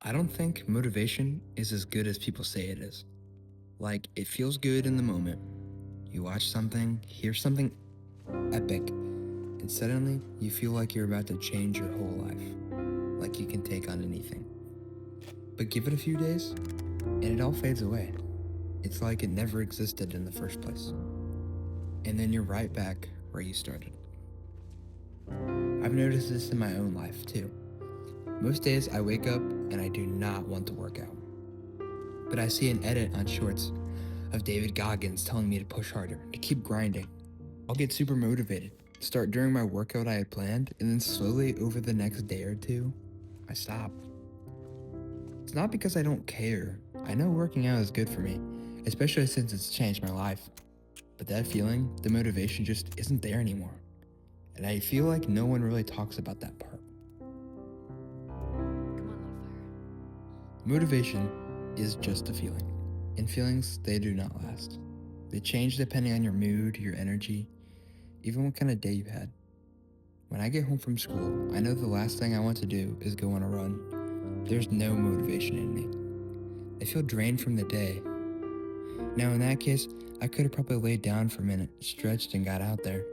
I don't think motivation is as good as people say it is. Like, it feels good in the moment. You watch something, hear something epic, and suddenly you feel like you're about to change your whole life. Like you can take on anything. But give it a few days, and it all fades away. It's like it never existed in the first place. And then you're right back where you started. I've noticed this in my own life too. Most days I wake up and I do not want to work out. But I see an edit on Shorts of David Goggins telling me to push harder, to keep grinding. I'll get super motivated, start during my workout I had planned, and then slowly over the next day or two, I stop. It's not because I don't care. I know working out is good for me, especially since it's changed my life. But that feeling, the motivation just isn't there anymore. And I feel like no one really talks about that part. Come on, little fire. Motivation is just a feeling, and feelings, they do not last. They change depending on your mood, your energy, even what kind of day you had. When I get home from school, I know the last thing I want to do is go on a run. There's no motivation in me. I feel drained from the day. Now, in that case, I could have probably laid down for a minute, stretched, and got out there.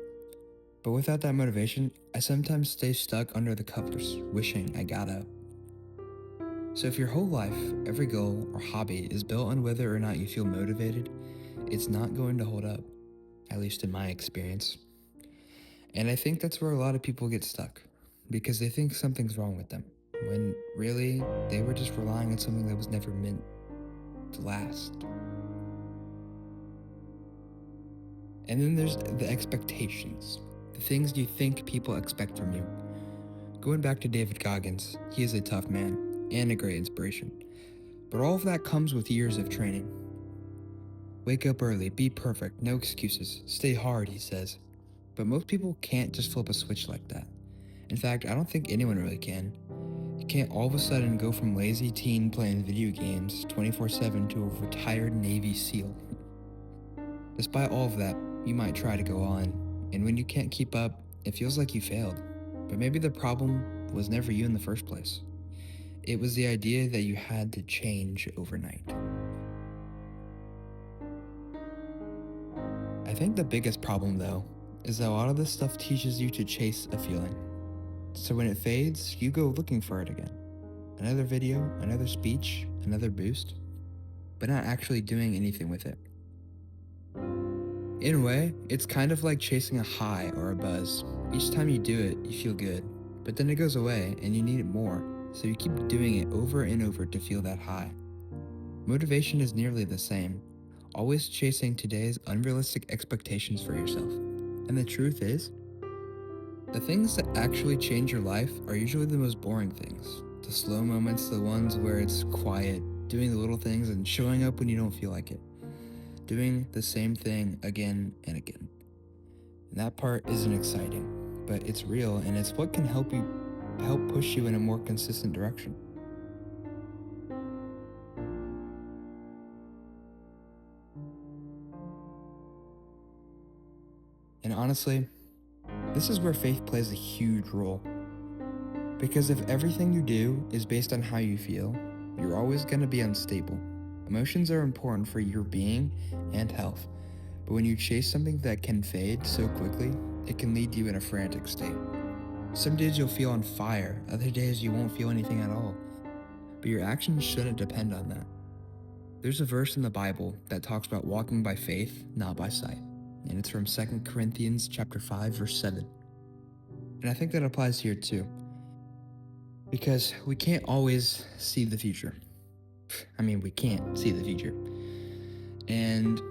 But without that motivation, I sometimes stay stuck under the covers, wishing I got up. So if your whole life, every goal or hobby is built on whether or not you feel motivated, it's not going to hold up, at least in my experience. And I think that's where a lot of people get stuck, because they think something's wrong with them, when really they were just relying on something that was never meant to last. And then there's the expectations, the things you think people expect from you. Going back to David Goggins, he is a tough man and a great inspiration. But all of that comes with years of training. Wake up early, be perfect, no excuses, stay hard, he says. But most people can't just flip a switch like that. In fact, I don't think anyone really can. You can't all of a sudden go from lazy teen playing video games 24/7 to a retired Navy SEAL. Despite all of that, you might try to go on, and when you can't keep up, it feels like you failed. But maybe the problem was never you in the first place. It was the idea that you had to change overnight. I think the biggest problem, though, is that a lot of this stuff teaches you to chase a feeling. So when it fades, you go looking for it again. Another video, another speech, another boost, but not actually doing anything with it. In a way, it's kind of like chasing a high or a buzz. Each time you do it, you feel good, but then it goes away and you need it more, so you keep doing it over and over to feel that high. Motivation is nearly the same, always chasing today's unrealistic expectations for yourself. And the truth is, the things that actually change your life are usually the most boring things. The slow moments, the ones where it's quiet, doing the little things and showing up when you don't feel like it. Doing the same thing again and again. And that part isn't exciting, but it's real and it's what can help push you in a more consistent direction. And honestly, this is where faith plays a huge role. Because if everything you do is based on how you feel, you're always going to be unstable. Emotions are important for your being and health, but when you chase something that can fade so quickly, it can lead you in a frantic state. Some days you'll feel on fire, other days you won't feel anything at all, but your actions shouldn't depend on that. There's a verse in the Bible that talks about walking by faith, not by sight, and it's from 2 Corinthians chapter 5, verse 7. And I think that applies here too, because we can't always see the future. I mean, we can't see the future. And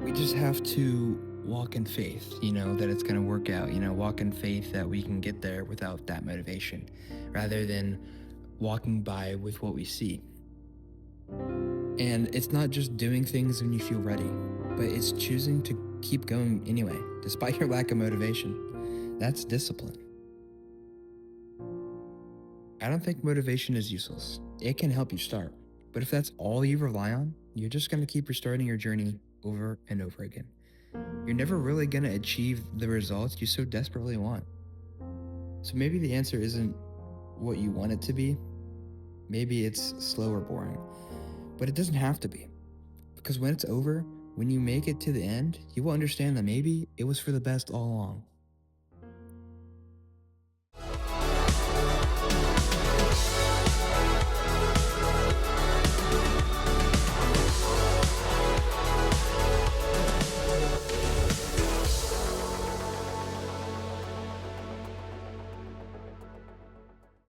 we just have to walk in faith, that it's going to work out, walk in faith that we can get there without that motivation, rather than walking by with what we see. And it's not just doing things when you feel ready, but it's choosing to keep going anyway, despite your lack of motivation. That's discipline. I don't think motivation is useless. It can help you start. But if that's all you rely on, you're just going to keep restarting your journey over and over again. You're never really going to achieve the results you so desperately want. So maybe the answer isn't what you want it to be. Maybe it's slow or boring, but it doesn't have to be. Because when it's over, when you make it to the end, you will understand that maybe it was for the best all along.